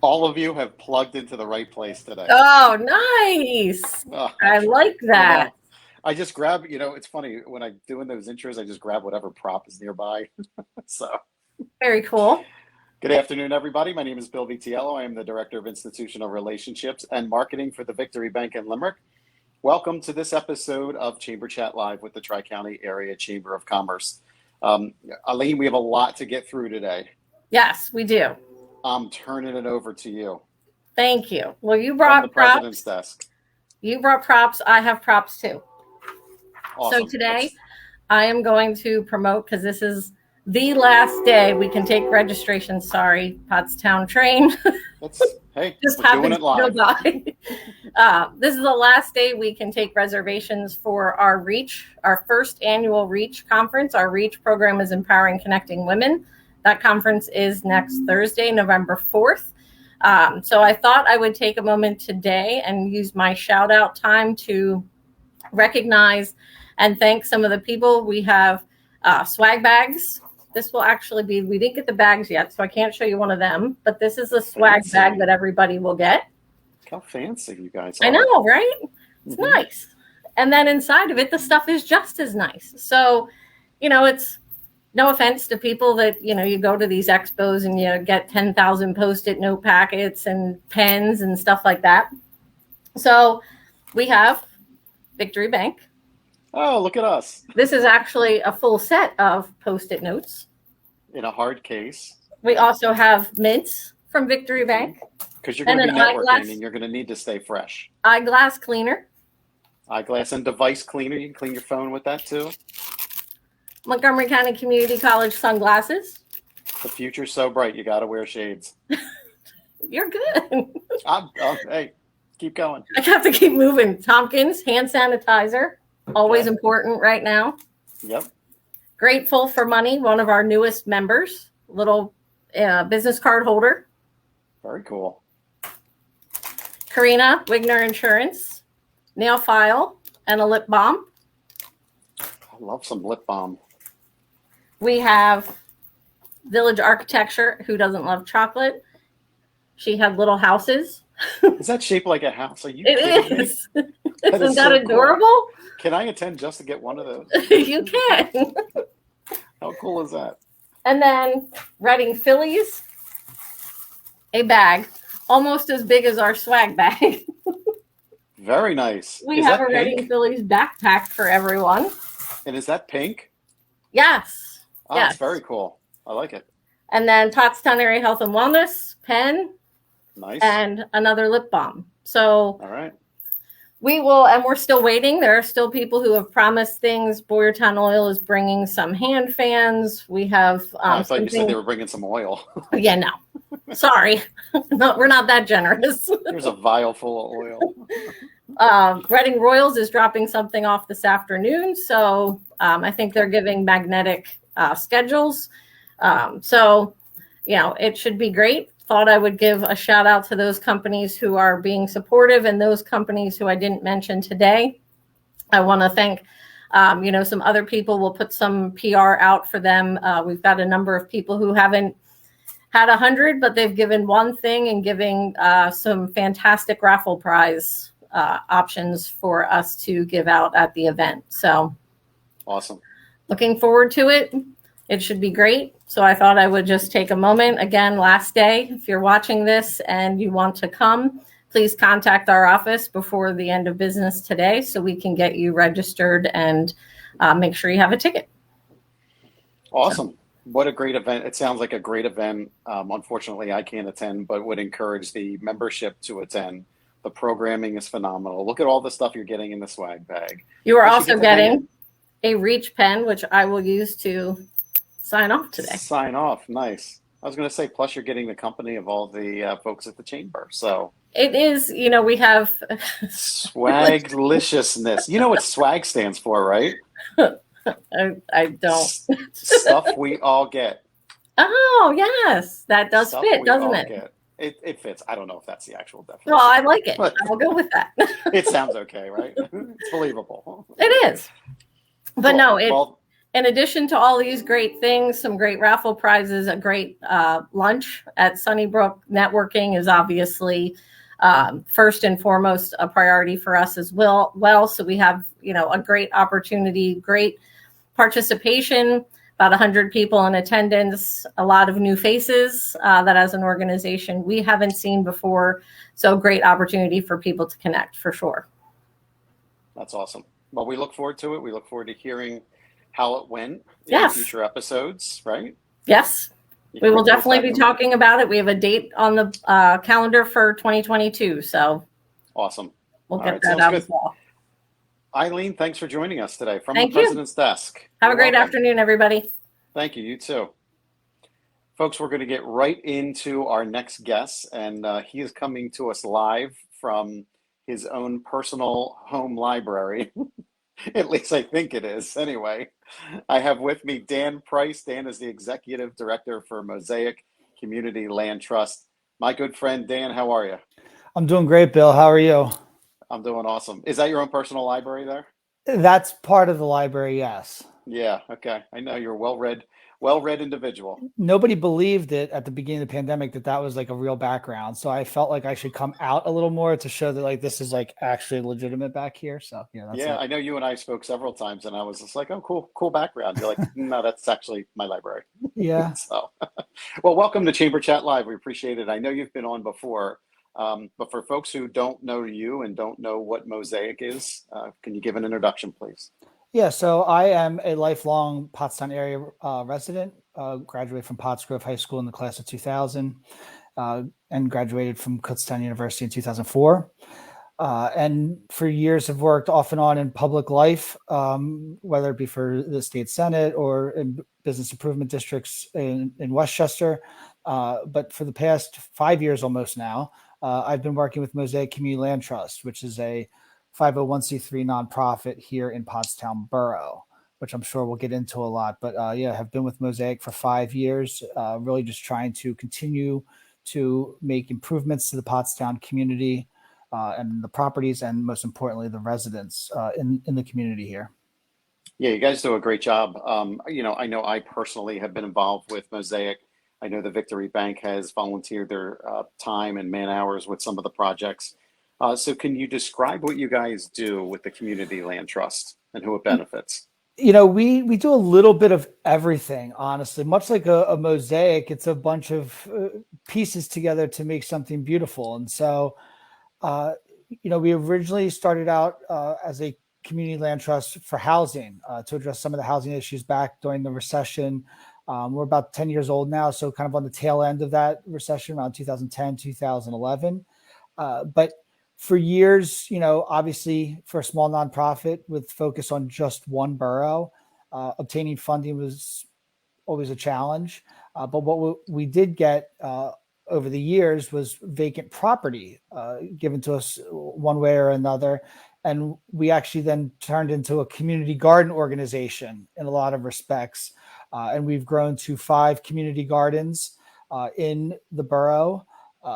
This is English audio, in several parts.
All of you have plugged into the right place today. Oh, nice. I like that. I just grab, it's funny when I'm doing those intros, I just grab whatever prop is nearby. So, Very cool. good afternoon, everybody. My name is Bill Vitiello. I am the Director of Institutional Relationships and Marketing for the Victory Bank in Limerick. Welcome to this episode of Chamber Chat Live with the TriCounty Area Chamber of Commerce. Elaine, we have a lot to get through today. Yes, we do. I'm turning it over to you. Thank you. Well, you brought From the president's desk. You brought props. I have props too. Awesome. So today I am going to promote, because this is the last day we can take registration. Sorry, Pottstown train. Hey, just we're doing it live. This is the last day we can take reservations for our REACH, our first annual REACH conference. Our REACH program is Empowering Connecting Women. That conference is next Thursday, November 4th. So I thought I would take a moment today and use my shout out time to recognize and thank some of the people. We have swag bags. This will actually be, we didn't get the bags yet, so I can't show you one of them, but this is a swag bag that everybody will get. How fancy you guys are. I know, right? It's nice. And then inside of it, the stuff is just as nice. So, it's no offense to people that, you go to these expos and you get 10,000 Post-it note packets and pens and stuff like that. So we have Victory Bank. Oh, look at us. This is actually a full set of Post-it notes. In a hard case. We also have mints from Victory Bank. Because you're going to be networking and you're going to need to stay fresh. Eyeglass cleaner. Eyeglass and device cleaner. You can clean your phone with that too. Montgomery County Community College sunglasses. The future's so bright, you got to wear shades. You're good. Hey, keep going. I have to keep moving. Tompkins hand sanitizer. Always important right now. Yep. Grateful for Money, one of our newest members. Little business card holder. Very cool. Karina, Wigner Insurance. Nail file and a lip balm. I love some lip balm. We have Village Architecture. Who doesn't love chocolate? She had little houses. Is that shaped like a house? Are you kidding me? Isn't that adorable? Cool. Can I attend just to get one of those? You can. How cool is that? And then Reading Phillies, a bag almost as big as our swag bag. Very nice. We have a Reading Phillies backpack for everyone. And is that pink? Yes. Oh, yes. It's very cool. I like it. And then Pottstown Area Health and Wellness, pen. Nice. And another lip balm. So all right. We will, and we're still waiting. There are still people who have promised things. Boyertown Oil is bringing some hand fans. We have. I thought you said they were bringing some oil. Yeah, no. Sorry. No, we're not that generous. There's a vial full of oil. Reading Royals is dropping something off this afternoon. So I think they're giving magnetic schedules. So, it should be great. Thought I would give a shout out to those companies who are being supportive and those companies who I didn't mention today. I want to thank, some other people. We'll put some PR out for them. We've got a number of people who haven't had 100, but they've given one thing and giving some fantastic raffle prize options for us to give out at the event. So awesome. Looking forward to it. It should be great. So I thought I would just take a moment. Again, last day, if you're watching this and you want to come, please contact our office before the end of business today so we can get you registered and make sure you have a ticket. Awesome. What a great event. It sounds like a great event. Unfortunately, I can't attend, but would encourage the membership to attend. The programming is phenomenal. Look at all the stuff you're getting in the swag bag. You are also getting a REACH pen, which I will use to sign off today. Sign off. Nice. I was going to say, plus you're getting the company of all the folks at the chamber. So it is, we have swaglicious. You know what swag stands for, right? I don't. Stuff we all get. Oh, yes. That does fit, doesn't it? It fits. I don't know if that's the actual definition. Well, I like it. I'll go with that. It sounds okay, right? It's believable. It is. But no, in addition to all these great things, some great raffle prizes, a great lunch at Sunnybrook. Networking is obviously first and foremost a priority for us as well. So we have, a great opportunity, great participation, about 100 people in attendance, a lot of new faces that as an organization we haven't seen before. So great opportunity for people to connect for sure. That's awesome. Well, we look forward to it. We look forward to hearing how it went in Yes. future episodes, right? Yes. We will definitely be talking about it. We have a date on the calendar for 2022. So awesome. We'll get that out as well. Eileen, thanks for joining us today from Thank the President's Desk. Have a great afternoon, everybody. Thank you. You too. Folks, we're going to get right into our next guest, and he is coming to us live from his own personal home library. At least I think it is. Anyway, I have with me Dan Price. Dan is the Executive Director for MOSAIC Community Land Trust. My good friend, Dan, how are you? I'm doing great, Bill. How are you? I'm doing awesome. Is that your own personal library there? That's part of the library, yes. Yeah, okay. I know you're a well-read individual. Nobody believed it at the beginning of the pandemic that was like a real background. So I felt like I should come out a little more to show that like this is like actually legitimate back here. So that's I know you and I spoke several times and I was just like, oh, cool background. You're like, no, that's actually my library. Yeah. So, well, welcome to Chamber Chat Live. We appreciate it. I know you've been on before, but for folks who don't know you and don't know what MOSAIC is, can you give an introduction, please? Yeah, so I am a lifelong Pottstown area resident, graduated from Pottsgrove High School in the class of 2000, and graduated from Kutztown University in 2004. And for years have worked off and on in public life, whether it be for the state senate or in business improvement districts in Westchester. But for the past 5 years almost now, I've been working with MOSAIC Community Land Trust, which is a 501c3 nonprofit here in Pottstown Borough, which I'm sure we'll get into a lot. But have been with MOSAIC for 5 years, really just trying to continue to make improvements to the Pottstown community and the properties, and most importantly, the residents in the community here. Yeah, you guys do a great job. I know I personally have been involved with MOSAIC. I know the Victory Bank has volunteered their time and man hours with some of the projects. So can you describe what you guys do with the Community Land Trust and who it benefits? We do a little bit of everything, honestly. Much like a mosaic, it's a bunch of pieces together to make something beautiful. And so, we originally started out as a community land trust for housing to address some of the housing issues back during the recession. We're about 10 years old now, so kind of on the tail end of that recession around 2010, 2011. But for years, obviously for a small nonprofit with focus on just one borough, obtaining funding was always a challenge. But what we did get over the years was vacant property given to us one way or another. And we actually then turned into a community garden organization in a lot of respects. And we've grown to 5 community gardens in the borough.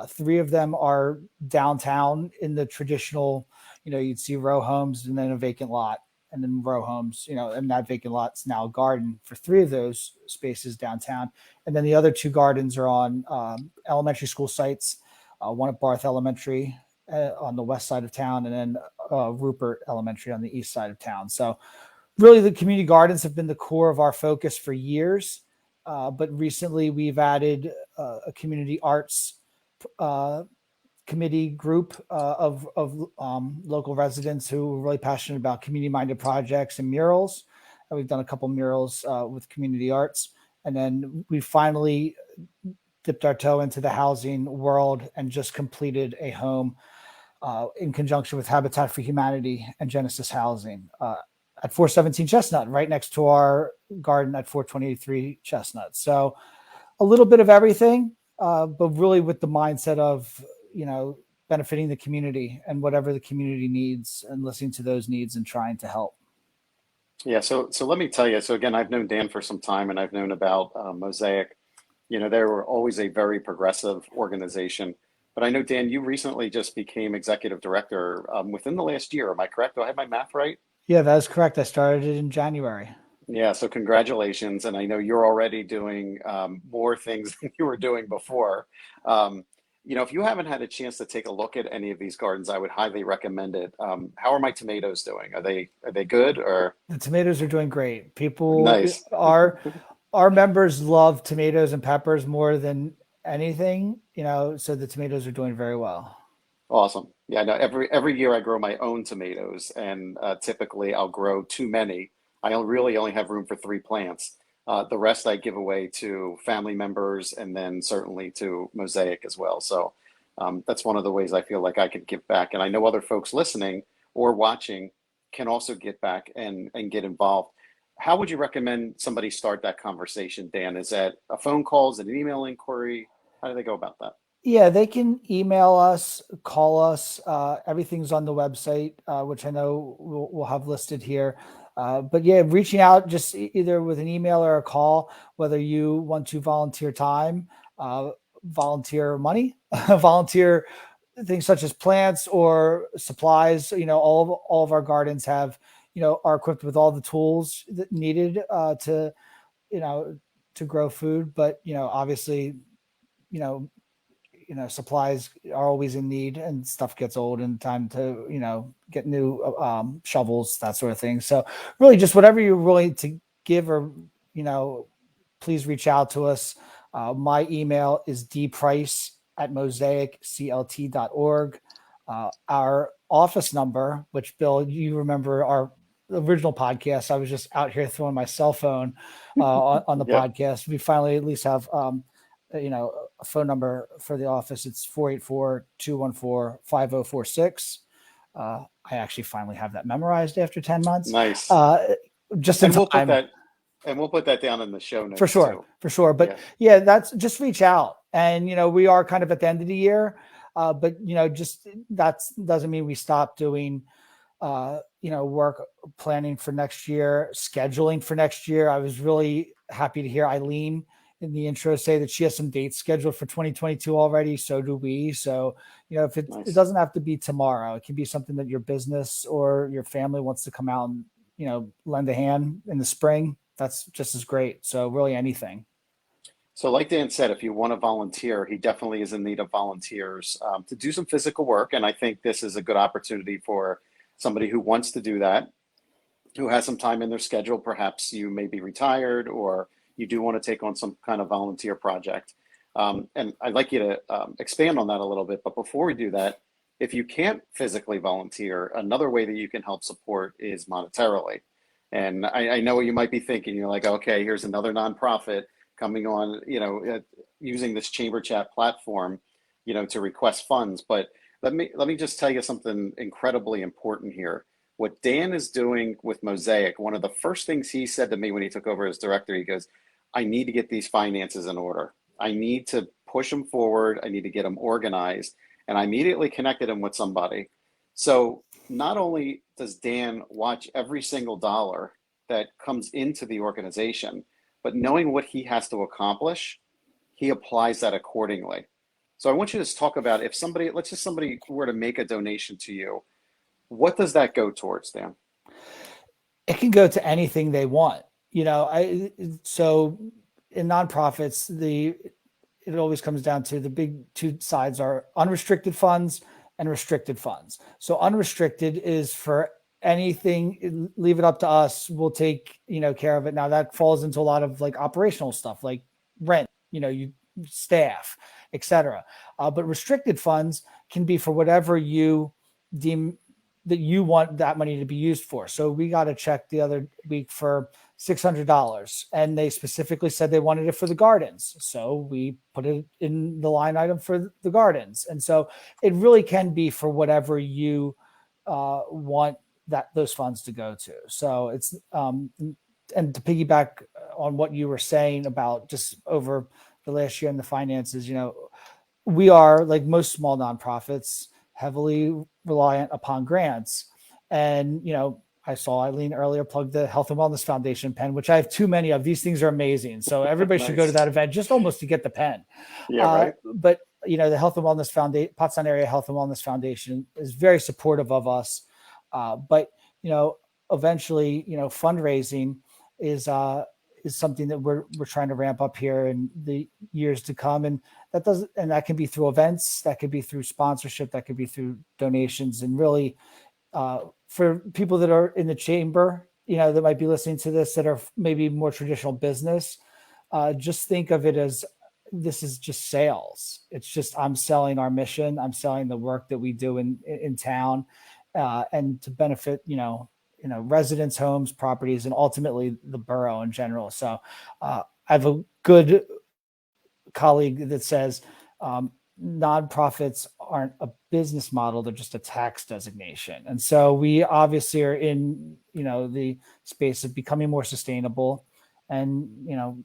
3 of them are downtown in the traditional, you'd see row homes and then a vacant lot and then row homes, and that vacant lot's now a garden for 3 of those spaces downtown. And then the other 2 gardens are on elementary school sites, one at Barth Elementary on the west side of town, and then Rupert Elementary on the east side of town. So really the community gardens have been the core of our focus for years. But recently we've added a community arts committee group of local residents who are really passionate about community-minded projects and murals. And we've done a couple murals with community arts. And then we finally dipped our toe into the housing world and just completed a home in conjunction with Habitat for Humanity and Genesis Housing at 417 Chestnut, right next to our garden at 423 Chestnut. So a little bit of everything. But really with the mindset of, benefiting the community and whatever the community needs and listening to those needs and trying to help. Yeah. So let me tell you. So again, I've known Dan for some time and I've known about MOSAIC. They were always a very progressive organization. But I know, Dan, you recently just became executive director within the last year. Am I correct? Do I have my math right? Yeah, that is correct. I started it in January. Yeah, so congratulations. And I know you're already doing more things than you were doing before. Um, if you haven't had a chance to take a look at any of these gardens, I would highly recommend it. How are my tomatoes doing? Are they good or The tomatoes are doing great. People nice? are our members love tomatoes and peppers more than anything, so the tomatoes are doing very well. Awesome. Yeah, no, every year I grow my own tomatoes, and typically I'll grow too many. Really only have room for three plants. The rest I give away to family members, and then certainly to Mosaic as well. So that's one of the ways I feel like I can give back, and I know other folks listening or watching can also get back and get involved. How would you recommend somebody start that conversation, Dan? Is that a phone call? Is it an email inquiry? How do they go about that? Yeah, they can email us, call us. Everything's on the website, which I know we'll have listed here. But yeah, reaching out just either with an email or a call, whether you want to volunteer time, volunteer money, volunteer things such as plants or supplies. All of our gardens have, are equipped with all the tools that needed to, you know, to grow food. But obviously, you know, supplies are always in need and stuff gets old and time to, get new shovels, that sort of thing. So really just whatever you're willing to give or, please reach out to us. My email is dprice@mosaicCLT.org. Our office number, which Bill, you remember our original podcast. I was just out here throwing my cell phone on the Yep. podcast. We finally at least have, a phone number for the office. It's 484-214-5046. I actually finally have that memorized after 10 months. Nice. Just in And we'll put time. that and we'll put that down in the show For notes sure, too. for sure. But Yeah. yeah, that's just reach out. And we are kind of at the end of the year, but just that doesn't mean we stop doing work planning for next year, scheduling for next year. I was really happy to hear Eileen in the intro say that she has some dates scheduled for 2022 already. So do we. So, if it Nice. doesn't have to be tomorrow, it can be something that your business or your family wants to come out and, lend a hand in the spring. That's just as great. So really anything. So, like Dan said, if you want to volunteer, he definitely is in need of volunteers to do some physical work. And I think this is a good opportunity for somebody who wants to do that, who has some time in their schedule. Perhaps you may be retired or you do want to take on some kind of volunteer project. And I'd like you to expand on that a little bit. But before we do that, if you can't physically volunteer, another way that you can help support is monetarily. And I know what you might be thinking. You're like, okay, here's another nonprofit coming on, using this Chamber Chat platform, to request funds. But let me just tell you something incredibly important here. What Dan is doing with Mosaic, one of the first things he said to me when he took over as director, he goes, I need to get these finances in order. I need to push them forward. I need to get them organized. And I immediately connected him with somebody. So not only does Dan watch every single dollar that comes into the organization, but knowing what he has to accomplish, he applies that accordingly. So I want you to talk about if somebody, let's just somebody were to make a donation to you, what does that go towards, Dan? It can go to anything they want. So in nonprofits, it always comes down to the big two sides are unrestricted funds and restricted funds. So unrestricted is for anything, leave it up to us. We'll take, care of it. Now that falls into a lot of like operational stuff like rent, you staff, etc. But restricted funds can be for whatever you deem that you want that money to be used for. So we got a check the other week for $600 and they specifically said they wanted it for the gardens. So we put it in the line item for the gardens. And so it really can be for whatever you want those funds to go to. So it's, and to piggyback on what you were saying about just over the last year in the finances, we are like most small nonprofits, heavily reliant upon grants. And, I saw Eileen earlier plug the Health and Wellness Foundation pen, which I have too many of. These things are amazing. So everybody should go to Nice. that event just almost to get the pen. Yeah, right. But, the Health and Wellness Foundation, Pottstown Area Health and Wellness Foundation is very supportive of us. But, eventually, fundraising is something that we're trying to ramp up here in the years to come. And that can be through events, that could be through sponsorship, that could be through donations. And really, for people that are in the chamber, that might be listening to this, that are maybe more traditional business, just think of it as, this is just sales. It's just, I'm selling our mission. I'm selling the work that we do in town, and to benefit, residents, homes, properties, and ultimately the borough in general. So I have a good colleague that says nonprofits aren't a business model, they're just a tax designation. And so we obviously are in, the space of becoming more sustainable, and,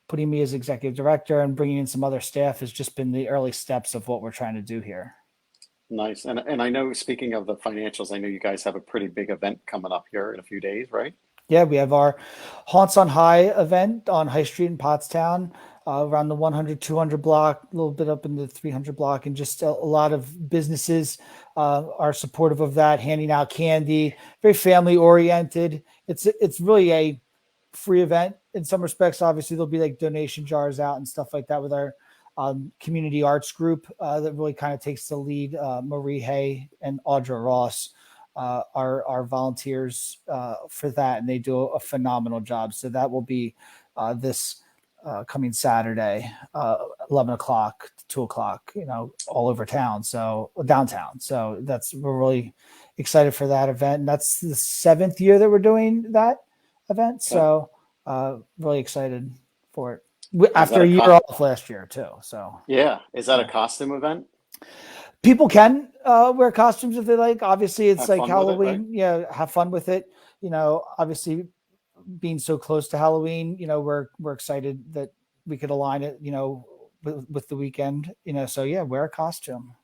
putting me as executive director and bringing in some other staff has just been the early steps of what we're trying to do here. Nice. And I know, speaking of the financials, I know you guys have a pretty big event coming up here in a few days, right? Yeah, we have our Haunts on High event on High Street in Pottstown, around the 100, 200 block, a little bit up in the 300 block, and just a lot of businesses are supportive of that, handing out candy, very family oriented. It's really a free event in some respects. Obviously, there'll be like donation jars out and stuff like that with our community arts group that really kind of takes the lead. Marie Hay and Audra Ross are volunteers for that, and they do a phenomenal job. So that will be this coming Saturday, 11 o'clock to 2 o'clock, all over town. So downtown. So we're really excited for that event. And that's the 7th year that we're doing that event. So really excited for it. After a year off last year too. So yeah. Is that a costume event? People can wear costumes if they like. Obviously, it's like Halloween. Right? Yeah, have fun with it. Obviously, being so close to Halloween, we're excited that we could align it, with the weekend. So yeah, wear a costume.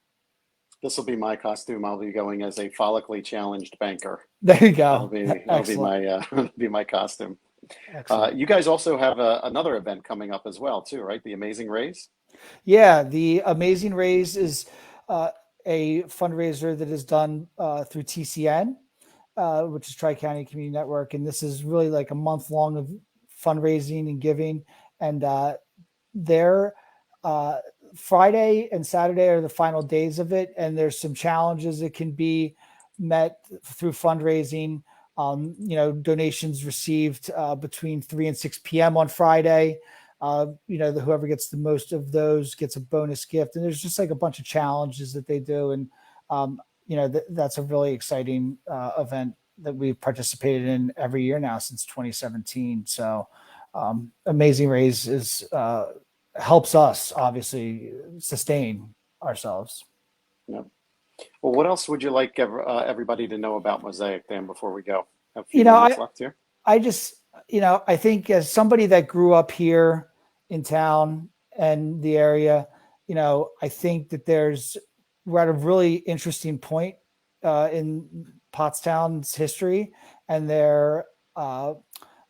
This will be my costume. I'll be going as a follically challenged banker. There you go. That'll be my costume. You guys also have another event coming up as well, too, right? The Amazing Raise. Yeah, the Amazing Raise is a fundraiser that is done through TCN, which is TriCounty Community Network, and this is really like a month long of fundraising and giving. And their Friday and Saturday are the final days of it, and there's some challenges that can be met through fundraising. Donations received between 3 and 6 p.m. on Friday. Whoever gets the most of those gets a bonus gift, and there's just like a bunch of challenges that they do, and that's a really exciting event that we've participated in every year now since 2017. So Amazing Raise is helps us obviously sustain ourselves. Yeah. Well, what else would you like everybody to know about MOSAIC, Dan, before we go? Have a few minutes left here. I think as somebody that grew up here in town and the area, I think that we're at a really interesting point in Pottstown's history and their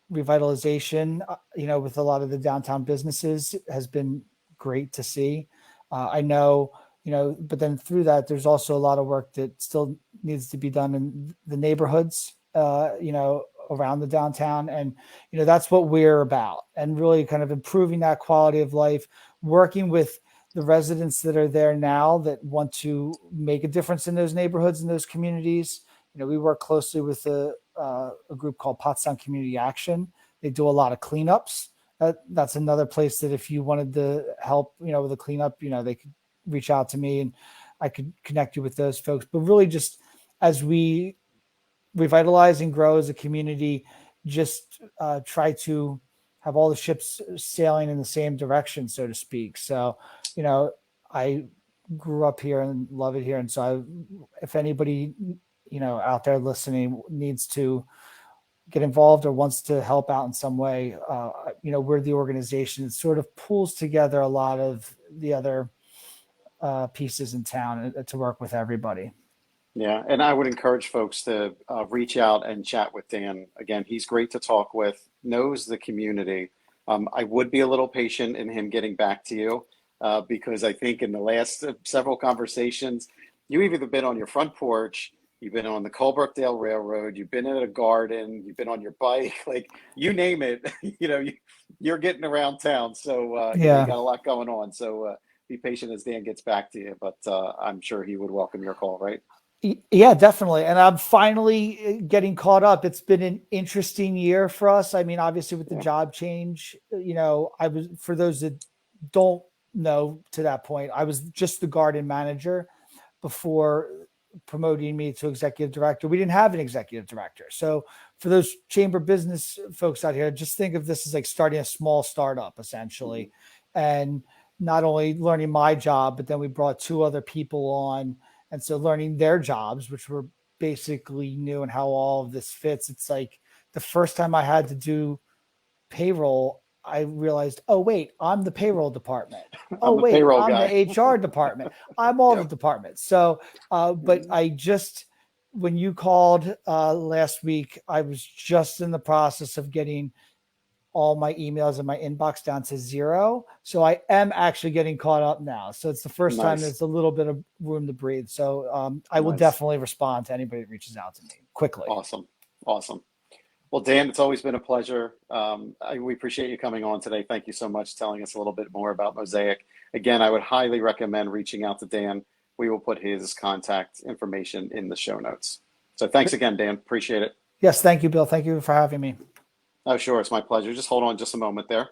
revitalization, with a lot of the downtown businesses has been great to see. I know, but then through that, there's also a lot of work that still needs to be done in the neighborhoods, around the downtown. And, that's what we're about, and really kind of improving that quality of life, working with the residents that are there now that want to make a difference in those neighborhoods and those communities. We work closely with a group called Pottstown Community Action. They do a lot of cleanups. That's another place that if you wanted to help, with a cleanup, they could reach out to me and I could connect you with those folks. But really, just as we revitalize and grow as a community, just try to have all the ships sailing in the same direction, so to speak. So, I grew up here and love it here. And so if anybody, out there listening needs to get involved or wants to help out in some way, we're the organization that sort of pulls together a lot of the other pieces in town to work with everybody. Yeah, and I would encourage folks to reach out and chat with Dan. Again, he's great to talk with, knows the community. I would be a little patient in him getting back to you because I think in the last several conversations, you've either been on your front porch you've been on the Colebrookdale Railroad, you've been in a garden, you've been on your bike, like you name it, you're getting around town. So, you Yeah. got a lot going on. So be patient as Dan gets back to you, but I'm sure he would welcome your call, right? Yeah, definitely. And I'm finally getting caught up. It's been an interesting year for us. I mean, obviously with the Yeah. job change, I was, for those that don't know to that point, I was just the garden manager before promoting me to executive director. We didn't have an executive director. So for those chamber business folks out here, just think of this as like starting a small startup essentially. And not only learning my job, but then we brought two other people on. And so learning their jobs, which were basically new, and how all of this fits. It's like the first time I had to do payroll, I realized, oh, wait, I'm the payroll department. Oh, I'm the wait, payroll I'm the guy. HR department. I'm all the Yep. departments. So, but I just, when you called last week, I was just in the process of getting all my emails in my inbox down to zero. So I am actually getting caught up now. So it's the first time Nice. there's a little bit of room to breathe. So I will Nice. definitely respond to anybody that reaches out to me quickly. Awesome. Awesome. Well, Dan, it's always been a pleasure. We appreciate you coming on today. Thank you so much, telling us a little bit more about MOSAIC. Again, I would highly recommend reaching out to Dan. We will put his contact information in the show notes. So thanks again, Dan. Appreciate it. Yes. Thank you, Bill. Thank you for having me. Oh, sure. It's my pleasure. Just hold on just a moment there.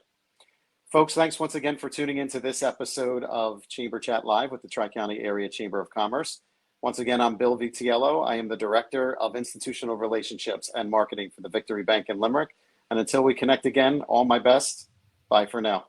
Folks, thanks once again for tuning into this episode of Chamber Chat Live with the TriCounty Area Chamber of Commerce. Once again, I'm Bill Vitiello. I am the Director of Institutional Relationships and Marketing for the Victory Bank in Limerick. And until we connect again, all my best. Bye for now.